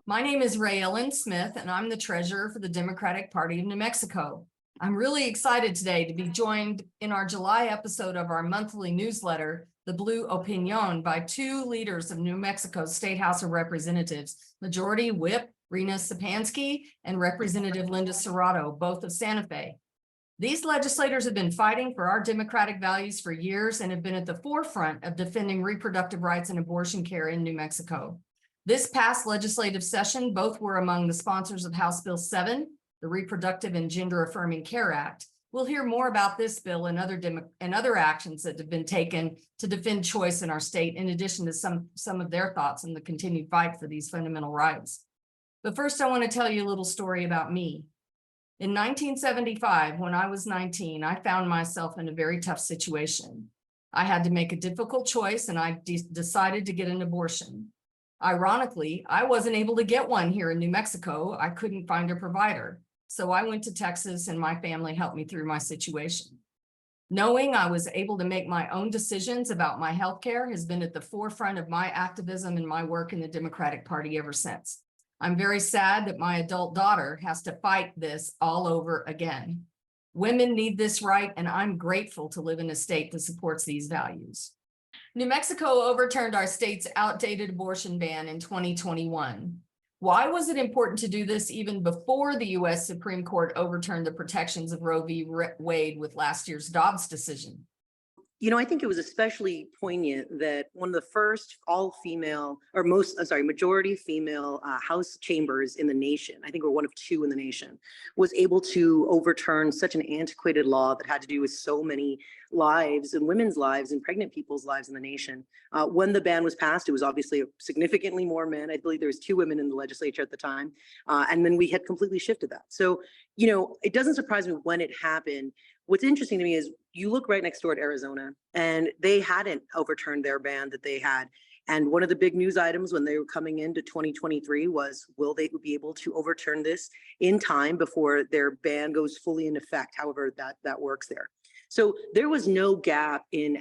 My name is Ray Ellen Smith, and I'm the treasurer for the Democratic Party of New Mexico. I'm really excited today to be joined in our July episode of our monthly newsletter, The Blue Opiñon, by two leaders of New Mexico's State House of Representatives, Majority Whip Reina Szczepanski and Representative Linda Serrato, both of Santa Fe. These legislators have been fighting for our democratic values for years and have been at the forefront of defending reproductive rights and abortion care in New Mexico. This past legislative session, both were among the sponsors of House Bill 7, the Reproductive and Gender Affirming Care Act. We'll hear more about this bill and other actions that have been taken to defend choice in our state, in addition to some of their thoughts on the continued fight for these fundamental rights. But first, I want to tell you a little story about me. In 1975, when I was 19, I found myself in a very tough situation. I had to make a difficult choice, and I decided to get an abortion. Ironically, I wasn't able to get one here in New Mexico. I couldn't find a provider. So I went to Texas, and my family helped me through my situation. Knowing I was able to make my own decisions about my health care has been at the forefront of my activism and my work in the Democratic Party ever since. I'm very sad that my adult daughter has to fight this all over again. Women need this right, and I'm grateful to live in a state that supports these values. New Mexico overturned our state's outdated abortion ban in 2021. Why was it important to do this even before the U.S. Supreme Court overturned the protections of Roe v. Wade with last year's Dobbs decision? You know, I think it was especially poignant that one of the first all-female, or majority female House chambers in the nation, I think we're one of two in the nation, was able to overturn such an antiquated law that had to do with so many lives and women's lives and pregnant people's lives in the nation. When the ban was passed, it was obviously significantly more men. I believe there was 2 women in the legislature at the time. And then we had completely shifted that. So, you know, it doesn't surprise me when it happened. What's interesting to me is you look right next door at Arizona, and they hadn't overturned their ban that they had. And one of the big news items when they were coming into 2023 was, will they be able to overturn this in time before their ban goes fully into effect, however that works there. So there was no gap in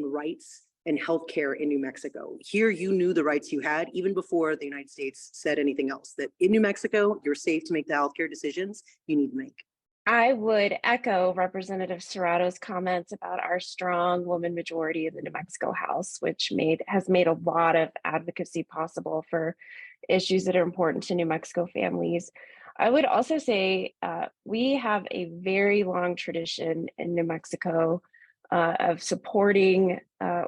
rights and healthcare in New Mexico. Here, you knew the rights you had even before the United States said anything else, that in New Mexico, you're safe to make the healthcare decisions you need to make. I would echo Representative Serrato's comments about our strong woman majority in the New Mexico House, which has made a lot of advocacy possible for issues that are important to New Mexico families. I would also say we have a very long tradition in New Mexico of supporting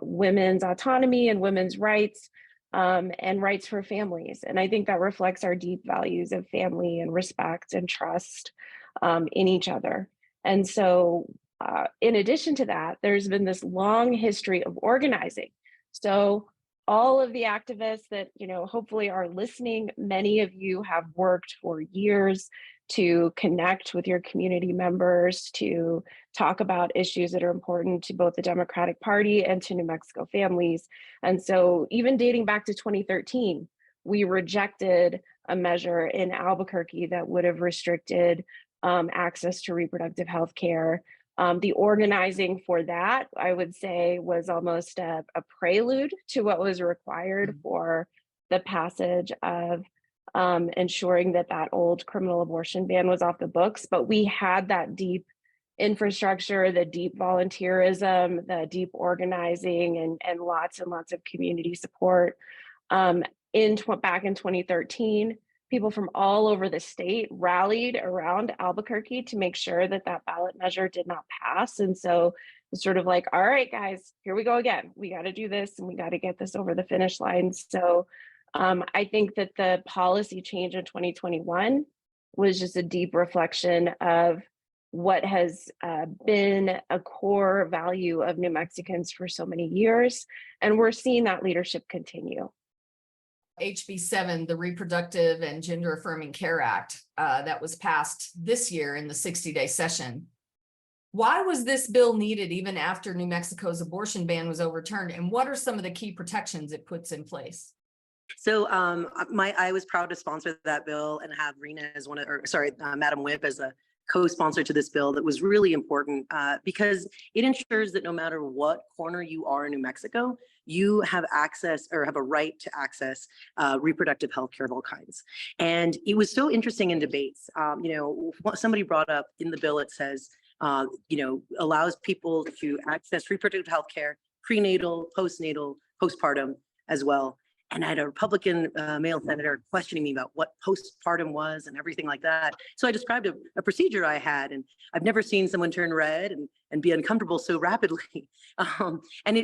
women's autonomy and women's rights and rights for families. And I think that reflects our deep values of family and respect and trust in each other. And so in addition to that, there's been this long history of organizing. So all of the activists that, you know, hopefully are listening, many of you have worked for years to connect with your community members, to talk about issues that are important to both the Democratic Party and to New Mexico families. And so even dating back to 2013, we rejected a measure in Albuquerque that would have restricted access to reproductive health care. The organizing for that, I would say, was almost a prelude to what was required for the passage of ensuring that old criminal abortion ban was off the books. But we had that deep infrastructure, the deep volunteerism, the deep organizing, and lots of community support. Back in 2013, people from all over the state rallied around Albuquerque to make sure that ballot measure did not pass. And so it's sort of like, all right, guys, here we go again. We got to do this, and we got to get this over the finish line. So I think that the policy change in 2021 was just a deep reflection of what has been a core value of New Mexicans for so many years. And we're seeing that leadership continue. HB 7, the Reproductive and Gender Affirming Care Act, that was passed this year in the 60-day session. Why was this bill needed even after New Mexico's abortion ban was overturned? And what are some of the key protections it puts in place? So I was proud to sponsor that bill and have Reina as Madam Whip as a co-sponsor to this bill that was really important because it ensures that no matter what corner you are in New Mexico, you have access or have a right to access reproductive health care of all kinds. And it was so interesting in debates. Somebody brought up in the bill, it says, allows people to access reproductive health care, prenatal, postnatal, postpartum as well. And I had a Republican male senator questioning me about what postpartum was and everything like that. So I described a procedure I had, and I've never seen someone turn red and be uncomfortable so rapidly. And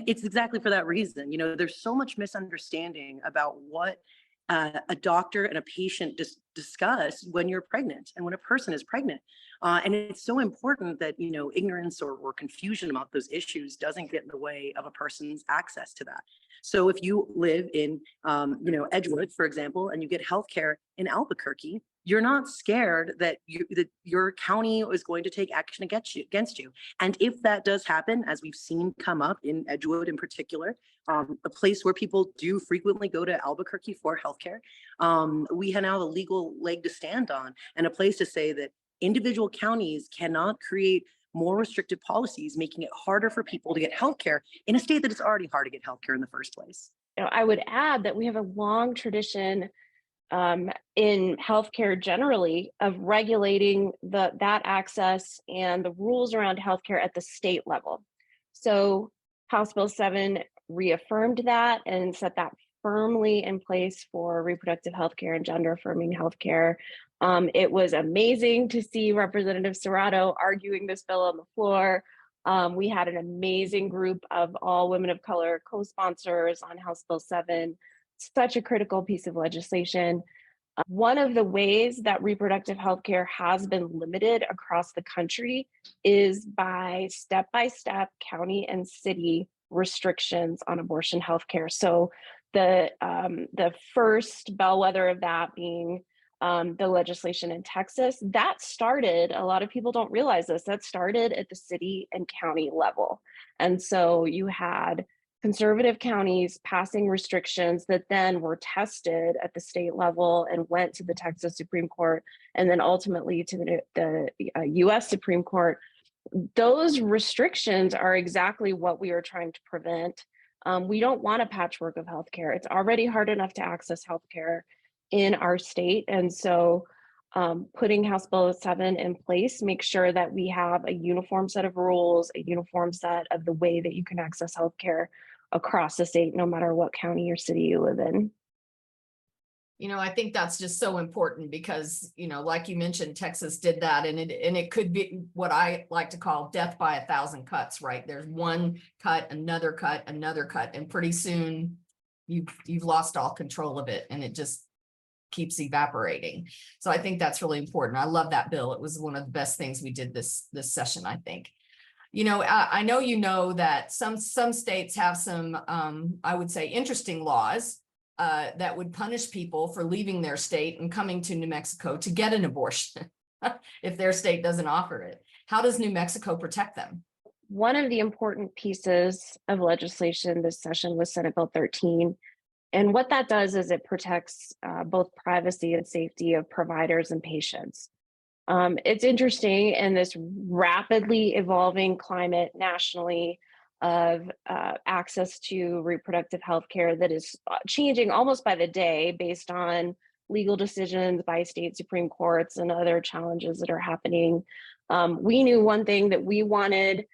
it's exactly for that reason. There's so much misunderstanding about what a doctor and a patient discuss when you're pregnant and when a person is pregnant. And it's so important that, ignorance or confusion about those issues doesn't get in the way of a person's access to that. So if you live in, Edgewood, for example, and you get healthcare in Albuquerque, you're not scared that your county is going to take action against you. And if that does happen, as we've seen come up in Edgewood in particular, a place where people do frequently go to Albuquerque for healthcare, we have now a legal leg to stand on and a place to say that individual counties cannot create more restrictive policies, making it harder for people to get healthcare in a state that it's already hard to get healthcare in the first place. I would add that we have a long tradition in healthcare generally of regulating that access and the rules around healthcare at the state level. So House Bill 7 reaffirmed that and set that firmly in place for reproductive healthcare and gender affirming healthcare. It was amazing to see Representative Serrato arguing this bill on the floor. We had an amazing group of all women of color co-sponsors on House Bill 7. Such a critical piece of legislation. One of the ways that reproductive healthcare has been limited across the country is by step-by-step county and city restrictions on abortion healthcare. So the first bellwether of that being the legislation in Texas, that started, a lot of people don't realize this, that started at the city and county level. And so you had conservative counties passing restrictions that then were tested at the state level and went to the Texas Supreme Court and then ultimately to the US Supreme Court. Those restrictions are exactly what we are trying to prevent. We don't want a patchwork of healthcare. It's already hard enough to access healthcare in our state. And so putting House Bill 7 in place makes sure that we have a uniform set of rules, a uniform set of the way that you can access healthcare across the state, no matter what county or city you live in. I think that's just so important because, like you mentioned, Texas did that, and it could be what I like to call death by 1,000 cuts, right? There's one cut, another cut, and pretty soon you've lost all control of it, and it just keeps evaporating. So I think that's really important. I love that bill. It was one of the best things we did this session, I think. I know that some states have some, I would say, interesting laws that would punish people for leaving their state and coming to New Mexico to get an abortion if their state doesn't offer it. How does New Mexico protect them? One of the important pieces of legislation this session was Senate Bill 13. And what that does is it protects both privacy and safety of providers and patients. It's interesting in this rapidly evolving climate nationally of access to reproductive health care that is changing almost by the day based on legal decisions by state Supreme Courts and other challenges that are happening. We knew one thing, that we wanted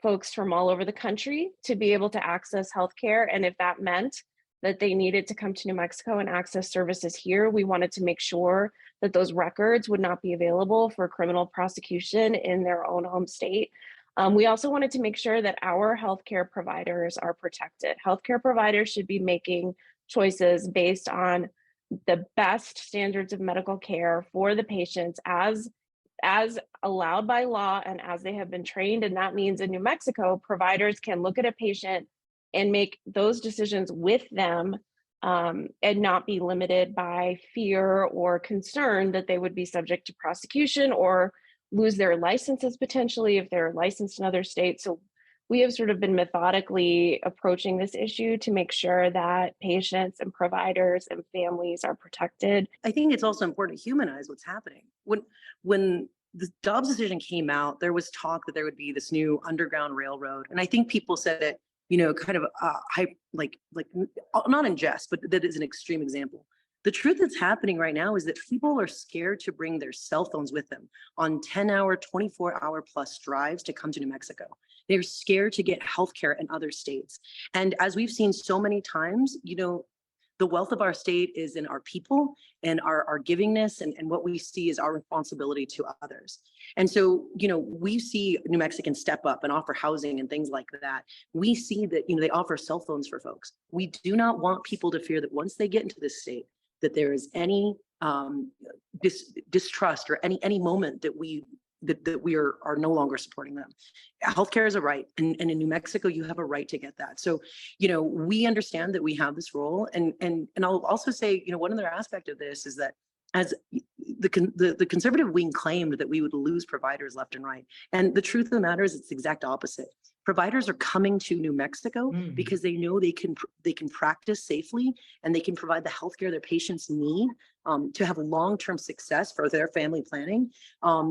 folks from all over the country to be able to access healthcare. And if that meant that they needed to come to New Mexico and access services here, we wanted to make sure that those records would not be available for criminal prosecution in their own home state. We also wanted to make sure that our healthcare providers are protected. Healthcare providers should be making choices based on the best standards of medical care for the patients as allowed by law and as they have been trained. And that means in New Mexico, providers can look at a patient and make those decisions with them and not be limited by fear or concern that they would be subject to prosecution or lose their licenses potentially if they're licensed in other states. So we have sort of been methodically approaching this issue to make sure that patients and providers and families are protected. I think it's also important to humanize what's happening. When the Dobbs decision came out, there was talk that there would be this new underground railroad. And I think people said it, kind of not in jest, but that is an extreme example. The truth that's happening right now is that people are scared to bring their cell phones with them on 10-hour, 24-hour plus drives to come to New Mexico. They're scared to get healthcare in other states. And as we've seen so many times, the wealth of our state is in our people and our givingness, and what we see is our responsibility to others. And so, we see New Mexicans step up and offer housing and things like that. We see that, they offer cell phones for folks. We do not want people to fear that once they get into this state, that there is any distrust or any moment that we are no longer supporting them. Healthcare is a right, and in New Mexico, you have a right to get that. So, we understand that we have this role, and I'll also say, one other aspect of this is that as the conservative wing claimed that we would lose providers left and right, and the truth of the matter is it's the exact opposite. Providers are coming to New Mexico because they know they can practice safely and they can provide the healthcare their patients need to have long-term success for their family planning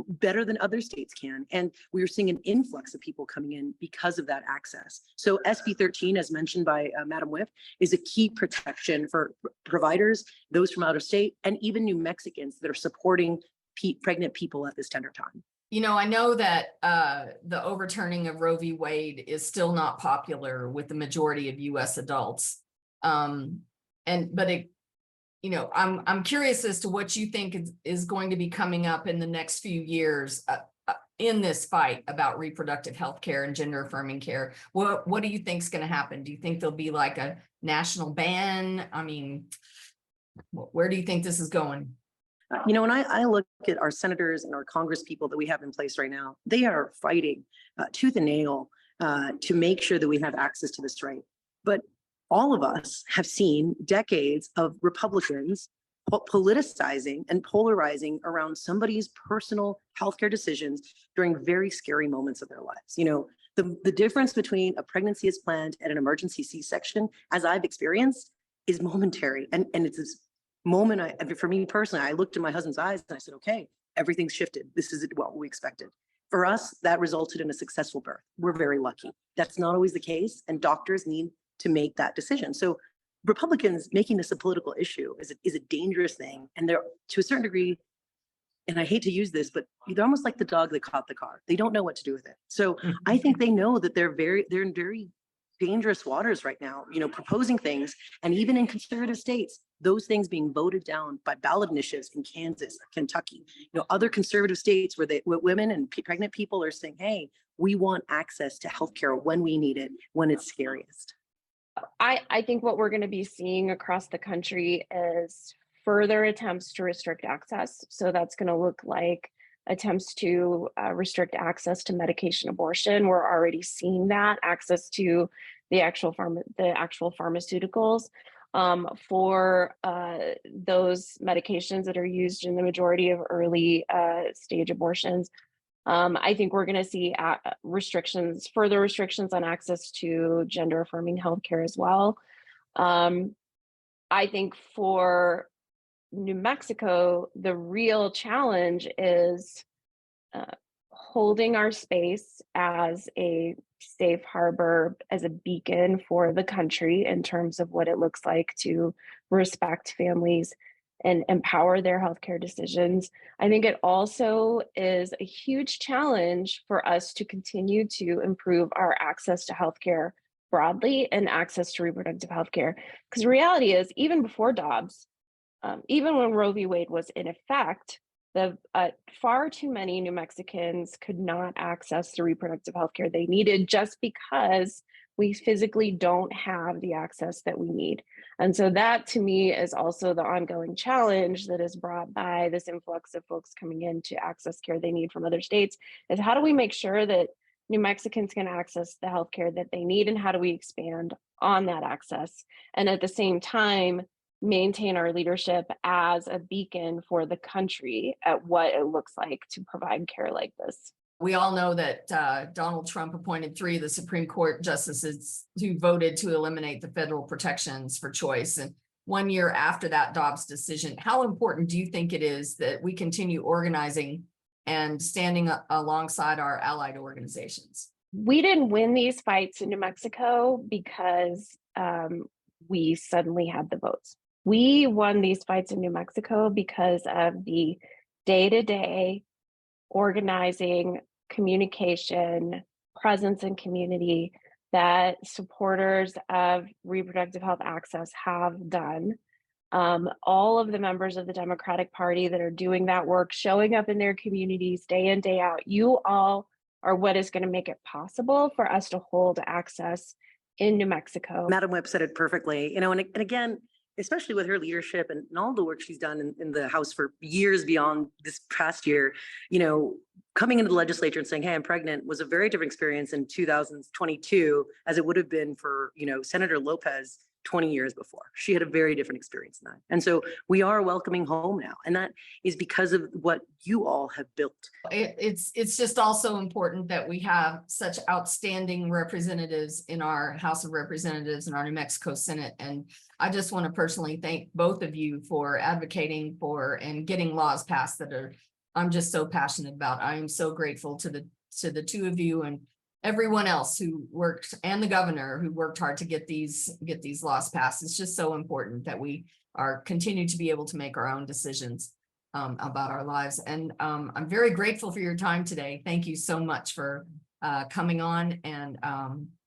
better than other states can. And we are seeing an influx of people coming in because of that access. So SB 13, as mentioned by Madam Whip, is a key protection for providers, those from out of state, and even New Mexicans that are supporting pregnant people at this tender time. I know that the overturning of Roe v. Wade is still not popular with the majority of U.S. adults. I'm curious as to what you think is going to be coming up in the next few years in this fight about reproductive health care and gender affirming care. What do you think is going to happen? Do you think there'll be like a national ban? I mean, where do you think this is going? When I look at our senators and our Congress people that we have in place right now, they are fighting tooth and nail to make sure that we have access to this right. But all of us have seen decades of Republicans politicizing and polarizing around somebody's personal healthcare decisions during very scary moments of their lives. The difference between a pregnancy as planned and an emergency C-section, as I've experienced, is momentary. And it's this moment, for me personally, I looked in my husband's eyes and I said, okay, everything's shifted. This is what we expected. For us, that resulted in a successful birth. We're very lucky. That's not always the case, and doctors need to make that decision. So Republicans making this a political issue is a dangerous thing. And they're, to a certain degree, and I hate to use this, but they're almost like the dog that caught the car. They don't know what to do with it. So I think they know that they're in very dangerous waters right now, proposing things, and even in conservative states, those things being voted down by ballot initiatives in Kansas, Kentucky, other conservative states where women and pregnant people are saying, hey, we want access to healthcare when we need it, when it's scariest. I think what we're going to be seeing across the country is further attempts to restrict access. So that's going to look like attempts to restrict access to medication abortion. We're already seeing that, access to the actual pharmaceuticals for those medications that are used in the majority of early stage abortions. I think we're going to see further restrictions on access to gender affirming healthcare as well. I think for New Mexico, the real challenge is holding our space as a safe harbor, as a beacon for the country in terms of what it looks like to respect families and empower their healthcare decisions. I think it also is a huge challenge for us to continue to improve our access to healthcare broadly and access to reproductive healthcare. Because the reality is, even before Dobbs, even when Roe v. Wade was in effect, far too many New Mexicans could not access the reproductive healthcare they needed just because we physically don't have the access that we need. And so that, to me, is also the ongoing challenge that is brought by this influx of folks coming in to access care they need from other states, is how do we make sure that New Mexicans can access the healthcare that they need, and how do we expand on that access? And at the same time, maintain our leadership as a beacon for the country at what it looks like to provide care like this. We all know that Donald Trump appointed 3 of the Supreme Court justices who voted to eliminate the federal protections for choice. And 1 year after that Dobbs decision, how important do you think it is that we continue organizing and standing alongside our allied organizations. We didn't win these fights in New Mexico because we suddenly had the votes. We won these fights in New Mexico because of the day-to-day organizing, communication, presence in community that supporters of reproductive health access have done. All of the members of the Democratic Party that are doing that work, showing up in their communities day in, day out, you all are what is going to make it possible for us to hold access in New Mexico. Madam Webb said it perfectly, and again, especially with her leadership and all the work she's done in the House for years beyond this past year, coming into the legislature and saying, hey, I'm pregnant was a very different experience in 2022 as it would have been for, Senator Lopez 20 years before. She had a very different experience than that. And so we are welcoming home now. And that is because of what you all have built. It's just also important that we have such outstanding representatives in our House of Representatives and our New Mexico Senate. And I just want to personally thank both of you for advocating for and getting laws passed that I'm just so passionate about. I am so grateful to the two of you and everyone else who worked, and the governor who worked hard to get these laws passed. It's just so important that we continue to be able to make our own decisions about our lives. And I'm very grateful for your time today. Thank you so much for coming on and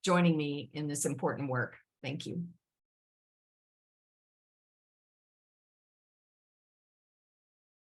joining me in this important work. Thank you.